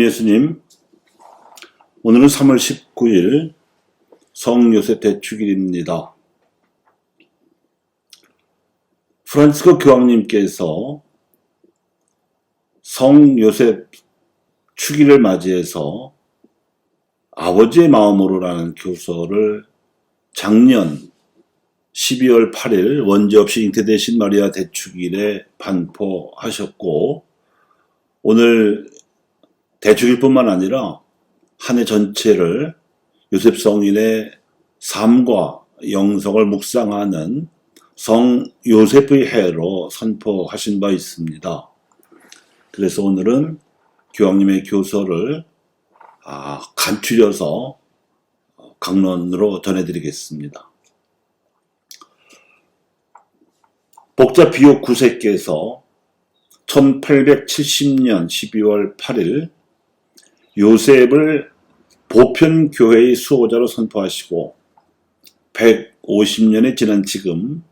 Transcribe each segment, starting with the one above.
예수님, 오늘은 3월 19일 성요셉 대축일입니다. 프란치스코 교황님께서 성요셉 축일을 맞이해서 아버지의 마음으로라는 교서를 작년 12월 8일 원죄 없이 잉태되신 마리아 대축일에 반포하셨고, 오늘 대축일뿐만 아니라 한 해 전체를 요셉 성인의 삶과 영성을 묵상하는 성 요셉의 해로 선포하신 바 있습니다. 그래서 오늘은 교황님의 교서를 간추려서 강론으로 전해드리겠습니다. 복자 비옥 9세께서 1870년 12월 8일 요셉을 보편교회의 수호자로 선포하시고 150년이 지난 지금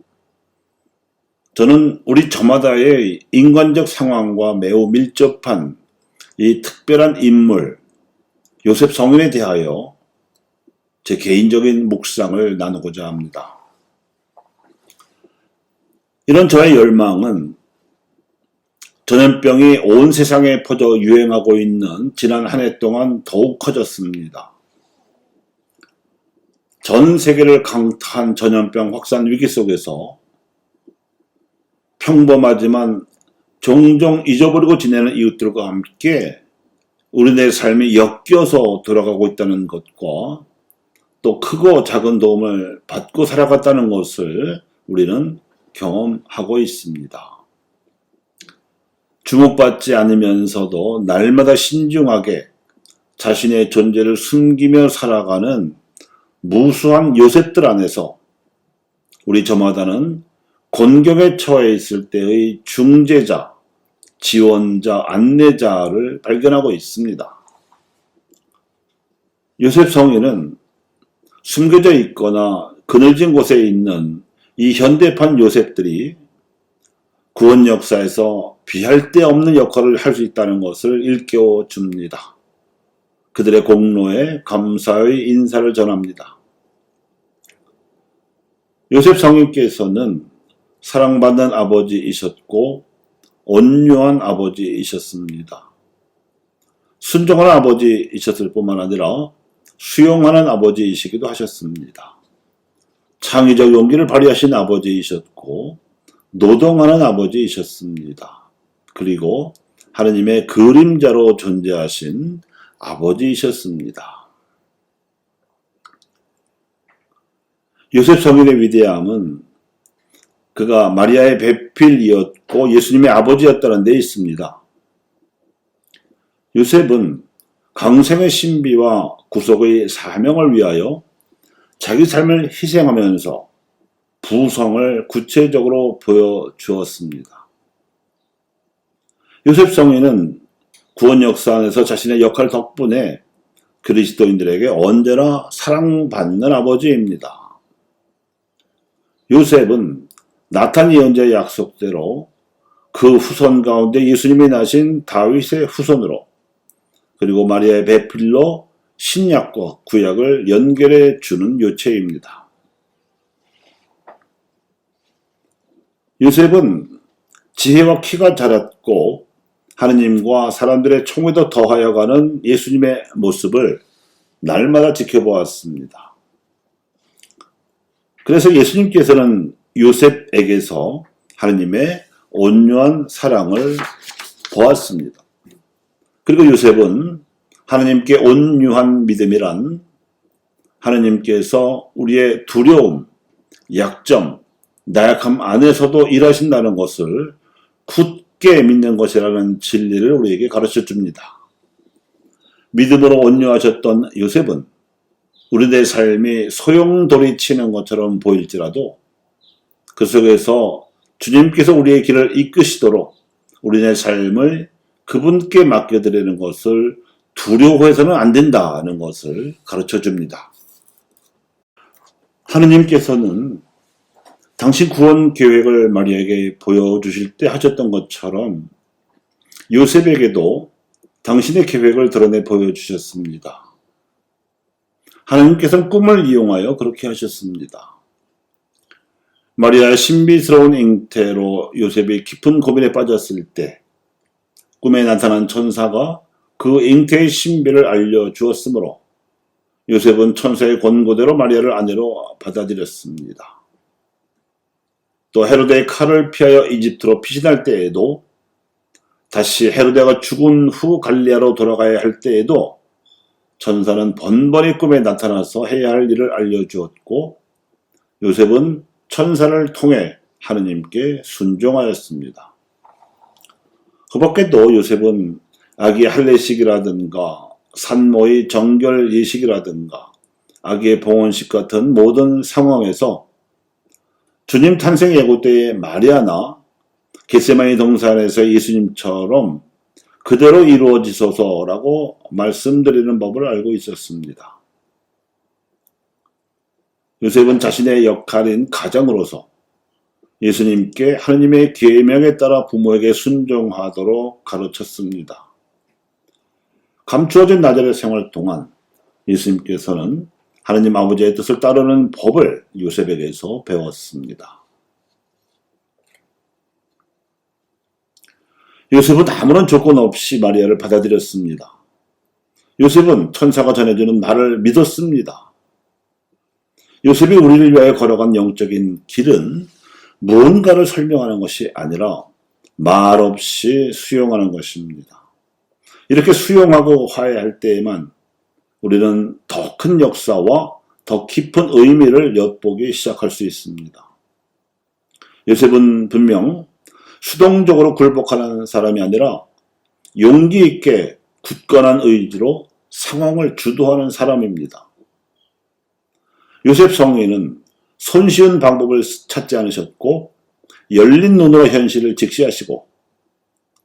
저는 우리 저마다의 인간적 상황과 매우 밀접한 이 특별한 인물 요셉 성인에 대하여 제 개인적인 묵상을 나누고자 합니다. 이런 저의 열망은 전염병이 온 세상에 퍼져 유행하고 있는 지난 한 해 동안 더욱 커졌습니다. 전 세계를 강타한 전염병 확산 위기 속에서 평범하지만 종종 잊어버리고 지내는 이웃들과 함께 우리네 삶이 엮여서 돌아가고 있다는 것과 또 크고 작은 도움을 받고 살아갔다는 것을 우리는 경험하고 있습니다. 주목받지 않으면서도 날마다 신중하게 자신의 존재를 숨기며 살아가는 무수한 요셉들 안에서 우리 저마다는 곤경에 처해 있을 때의 중재자, 지원자, 안내자를 발견하고 있습니다. 요셉 성인은 숨겨져 있거나 그늘진 곳에 있는 이 현대판 요셉들이 구원 역사에서 비할 데 없는 역할을 할 수 있다는 것을 일깨워 줍니다. 그들의 공로에 감사의 인사를 전합니다. 요셉 성인께서는 사랑받는 아버지이셨고 온유한 아버지이셨습니다. 순종하는 아버지이셨을 뿐만 아니라 수용하는 아버지이시기도 하셨습니다. 창의적 용기를 발휘하신 아버지이셨고 노동하는 아버지이셨습니다. 그리고 하느님의 그림자로 존재하신 아버지이셨습니다. 요셉 성인의 위대함은 그가 마리아의 배필이었고 예수님의 아버지였다는 데 있습니다. 요셉은 강생의 신비와 구속의 사명을 위하여 자기 삶을 희생하면서 부성을 구체적으로 보여주었습니다. 요셉 성인은 구원 역사 안에서 자신의 역할 덕분에 그리스도인들에게 언제나 사랑받는 아버지입니다. 요셉은 나탄 예언자의 약속대로 그 후손 가운데 예수님이 나신 다윗의 후손으로 그리고 마리아의 배필로 신약과 구약을 연결해 주는 요체입니다. 요셉은 지혜와 키가 자랐고 하느님과 사람들의 총회도 더하여 가는 예수님의 모습을 날마다 지켜보았습니다. 그래서 예수님께서는 요셉에게서 하느님의 온유한 사랑을 보았습니다. 그리고 요셉은 하느님께 온유한 믿음이란 하느님께서 우리의 두려움, 약점, 나약함 안에서도 일하신다는 것을 굳게 믿는 것이라는 진리를 우리에게 가르쳐 줍니다. 믿음으로 온유하셨던 요셉은 우리의 삶이 소용돌이치는 것처럼 보일지라도 그 속에서 주님께서 우리의 길을 이끄시도록 우리의 삶을 그분께 맡겨드리는 것을 두려워해서는 안 된다는 것을 가르쳐 줍니다. 하느님께서는 당시 구원 계획을 마리아에게 보여주실 때 하셨던 것처럼 요셉에게도 당신의 계획을 드러내 보여주셨습니다. 하나님께서는 꿈을 이용하여 그렇게 하셨습니다. 마리아의 신비스러운 잉태로 요셉이 깊은 고민에 빠졌을 때 꿈에 나타난 천사가 그 잉태의 신비를 알려주었으므로 요셉은 천사의 권고대로 마리아를 아내로 받아들였습니다. 또 헤로데의 칼을 피하여 이집트로 피신할 때에도, 다시 헤로데가 죽은 후 갈리아로 돌아가야 할 때에도 천사는 번번이 꿈에 나타나서 해야 할 일을 알려주었고, 요셉은 천사를 통해 하느님께 순종하였습니다. 그 밖에도 요셉은 아기의 할례식이라든가 산모의 정결 예식이라든가 아기의 봉헌식 같은 모든 상황에서 주님 탄생 예고 때의 마리아나 겟세마니 동산에서 예수님처럼 그대로 이루어지소서라고 말씀드리는 법을 알고 있었습니다. 요셉은 자신의 역할인 가장으로서 예수님께 하느님의 계명에 따라 부모에게 순종하도록 가르쳤습니다. 감추어진 나자렛 생활 동안 예수님께서는 하느님 아버지의 뜻을 따르는 법을 요셉에게서 배웠습니다. 요셉은 아무런 조건 없이 마리아를 받아들였습니다. 요셉은 천사가 전해주는 말을 믿었습니다. 요셉이 우리를 위하여 걸어간 영적인 길은 무언가를 설명하는 것이 아니라 말없이 수용하는 것입니다. 이렇게 수용하고 화해할 때에만 우리는 더 큰 역사와 더 깊은 의미를 엿보기 시작할 수 있습니다. 요셉은 분명 수동적으로 굴복하는 사람이 아니라 용기 있게 굳건한 의지로 상황을 주도하는 사람입니다. 요셉 성인은 손쉬운 방법을 찾지 않으셨고 열린 눈으로 현실을 직시하시고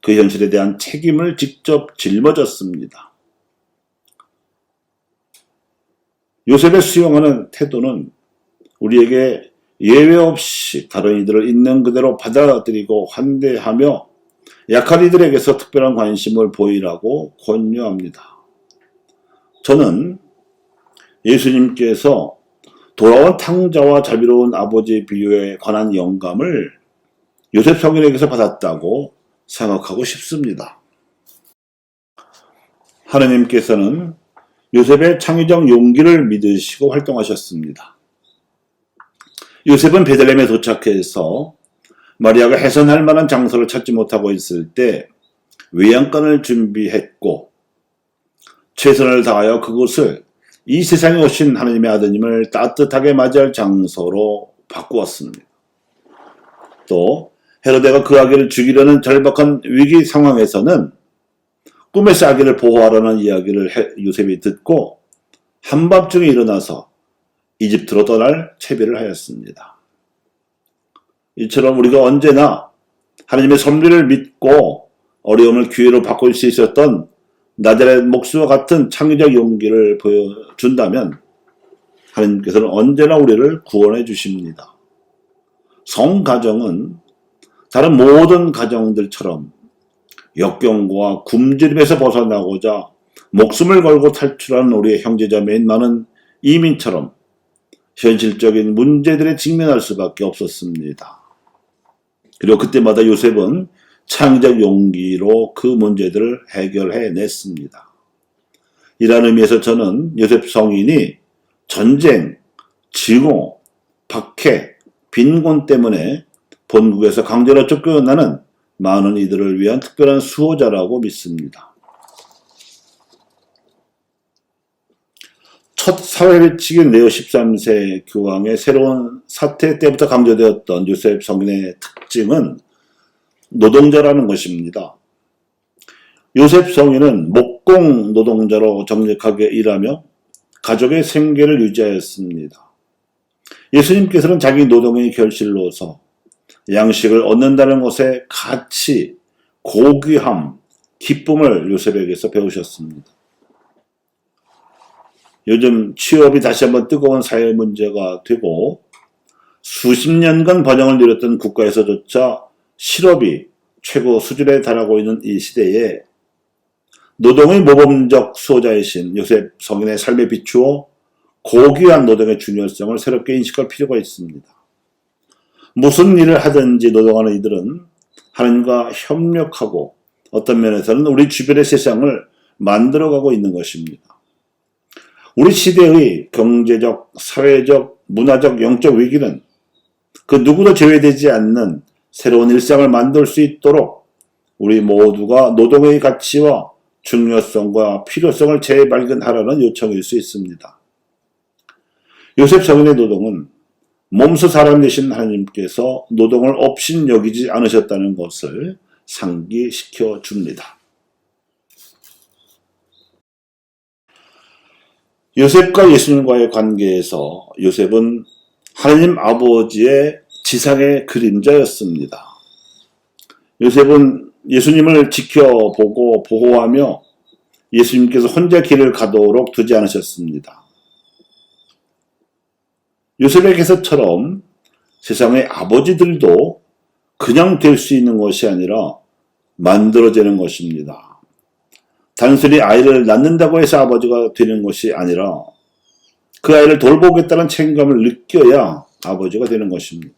그 현실에 대한 책임을 직접 짊어졌습니다. 요셉의 수용하는 태도는 우리에게 예외 없이 다른 이들을 있는 그대로 받아들이고 환대하며 약한 이들에게서 특별한 관심을 보이라고 권유합니다. 저는 예수님께서 돌아온 탕자와 자비로운 아버지의 비유에 관한 영감을 요셉 성인에게서 받았다고 생각하고 싶습니다. 하느님께서는 요셉의 창의적 용기를 믿으시고 활동하셨습니다. 요셉은 베들레헴에 도착해서 마리아가 해산할 만한 장소를 찾지 못하고 있을 때 외양간을 준비했고 최선을 다하여 그곳을 이 세상에 오신 하느님의 아드님을 따뜻하게 맞이할 장소로 바꾸었습니다. 또 헤로데가 그 아기를 죽이려는 절박한 위기 상황에서는 꿈에서 아기를 보호하라는 이야기를 요셉이 듣고 한밤중에 일어나서 이집트로 떠날 채비를 하였습니다. 이처럼 우리가 언제나 하나님의 섭리를 믿고 어려움을 기회로 바꿀 수 있었던 나자렛 목수와 같은 창의적 용기를 보여준다면 하나님께서는 언제나 우리를 구원해 주십니다. 성가정은 다른 모든 가정들처럼 역경과 굶주림에서 벗어나고자 목숨을 걸고 탈출하는 우리의 형제자매인 많은 이민처럼 현실적인 문제들에 직면할 수밖에 없었습니다. 그리고 그때마다 요셉은 창의적 용기로 그 문제들을 해결해냈습니다. 이런 의미에서 저는 요셉 성인이 전쟁, 징후, 박해, 빈곤 때문에 본국에서 강제로 쫓겨나는 많은 이들을 위한 특별한 수호자라고 믿습니다. 첫 사회배치기인 레오 13세 교황의 새로운 사태 때부터 강조되었던 요셉 성인의 특징은 노동자라는 것입니다. 요셉 성인은 목공 노동자로 정직하게 일하며 가족의 생계를 유지하였습니다. 예수님께서는 자기 노동의 결실로서 양식을 얻는다는 것의 가치, 고귀함, 기쁨을 요셉에게서 배우셨습니다. 요즘 취업이 다시 한번 뜨거운 사회 문제가 되고 수십 년간 번영을 누렸던 국가에서조차 실업이 최고 수준에 달하고 있는 이 시대에 노동의 모범적 수호자이신 요셉 성인의 삶에 비추어 고귀한 노동의 중요성을 새롭게 인식할 필요가 있습니다. 무슨 일을 하든지 노동하는 이들은 하나님과 협력하고 어떤 면에서는 우리 주변의 세상을 만들어가고 있는 것입니다. 우리 시대의 경제적, 사회적, 문화적, 영적 위기는 그 누구도 제외되지 않는 새로운 일상을 만들 수 있도록 우리 모두가 노동의 가치와 중요성과 필요성을 재발견하라는 요청일 수 있습니다. 요셉 성인의 노동은 몸소 사람 되신 하나님께서 노동을 업신여기지 않으셨다는 것을 상기시켜 줍니다. 요셉과 예수님과의 관계에서 요셉은 하나님 아버지의 지상의 그림자였습니다. 요셉은 예수님을 지켜보고 보호하며 예수님께서 혼자 길을 가도록 두지 않으셨습니다. 요셉에게서처럼 세상의 아버지들도 그냥 될 수 있는 것이 아니라 만들어지는 것입니다. 단순히 아이를 낳는다고 해서 아버지가 되는 것이 아니라 그 아이를 돌보겠다는 책임감을 느껴야 아버지가 되는 것입니다.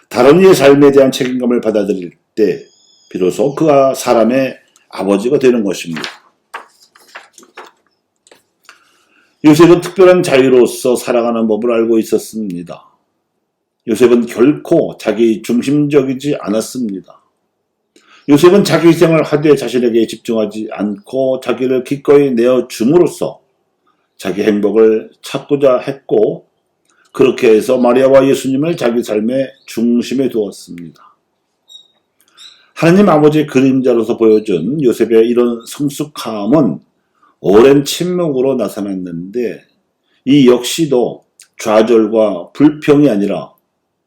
다른 이의 삶에 대한 책임감을 받아들일 때 비로소 그가 사람의 아버지가 되는 것입니다. 요셉은 특별한 자유로서 살아가는 법을 알고 있었습니다. 요셉은 결코 자기 중심적이지 않았습니다. 요셉은 자기 희생을 하되 자신에게 집중하지 않고 자기를 기꺼이 내어줌으로써 자기 행복을 찾고자 했고 그렇게 해서 마리아와 예수님을 자기 삶의 중심에 두었습니다. 하나님 아버지의 그림자로서 보여준 요셉의 이런 성숙함은 오랜 침묵으로 나타났는데 이 역시도 좌절과 불평이 아니라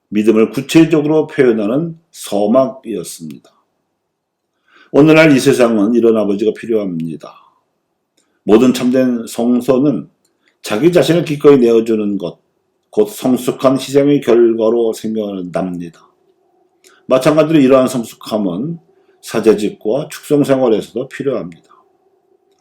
믿음을 구체적으로 표현하는 서막이었습니다. 오늘날 이 세상은 이런 아버지가 필요합니다. 모든 참된 성서는 자기 자신을 기꺼이 내어주는 것, 곧 성숙한 희생의 결과로 생각납니다. 마찬가지로 이러한 성숙함은 사제직과 축성생활에서도 필요합니다.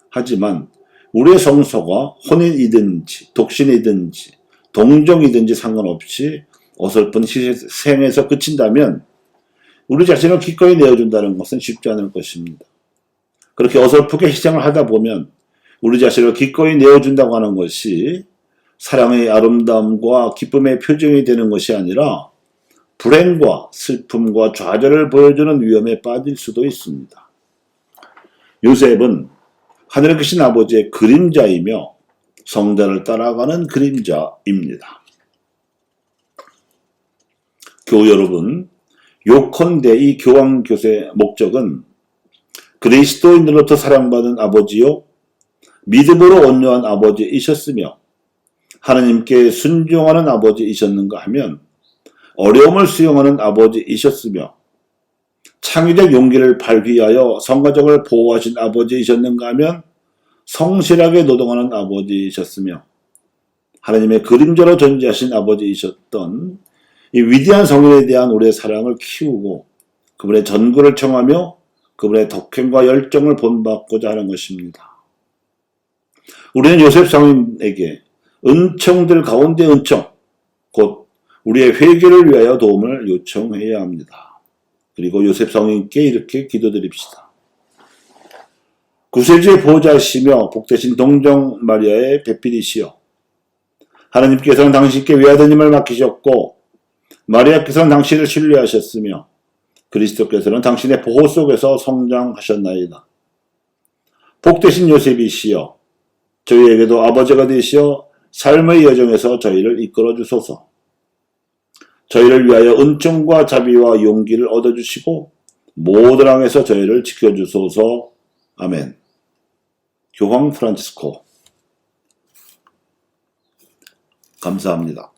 하지만 우리의 성서가 혼인이든지 독신이든지 동정이든지 상관없이 어설픈 희생에서 그친다면 우리 자신을 기꺼이 내어준다는 것은 쉽지 않을 것입니다. 그렇게 어설프게 희생을 하다 보면 우리 자신을 기꺼이 내어준다고 하는 것이 사랑의 아름다움과 기쁨의 표정이 되는 것이 아니라 불행과 슬픔과 좌절을 보여주는 위험에 빠질 수도 있습니다. 요셉은 하늘에 계신 아버지의 그림자이며 성자를 따라가는 그림자입니다. 교우 여러분, 요컨대 이 교황교세의 목적은 그리스도인으로부터 사랑받은 아버지요 믿음으로 온유한 아버지이셨으며 하나님께 순종하는 아버지이셨는가 하면 어려움을 수용하는 아버지이셨으며 창의적 용기를 발휘하여 성가족을 보호하신 아버지이셨는가 하면 성실하게 노동하는 아버지이셨으며 하나님의 그림자로 존재하신 아버지이셨던 이 위대한 성인에 대한 우리의 사랑을 키우고 그분의 전구를 청하며 그분의 덕행과 열정을 본받고자 하는 것입니다. 우리는 요셉 성인에게 은총들 가운데 은총, 곧 우리의 회개를 위하여 도움을 요청해야 합니다. 그리고 요셉 성인께 이렇게 기도드립시다. 구세주의 보호자시며 복되신 동정 마리아의 배필이시여 하나님께서는 당신께 위하던 힘을 맡기셨고 마리아께서는 당신을 신뢰하셨으며 그리스도께서는 당신의 보호 속에서 성장하셨나이다. 복되신 요셉이시여 저희에게도 아버지가 되시어 삶의 여정에서 저희를 이끌어 주소서. 저희를 위하여 은총과 자비와 용기를 얻어주시고 모든 항에서 저희를 지켜주소서. 아멘. 교황 프란치스코. 감사합니다.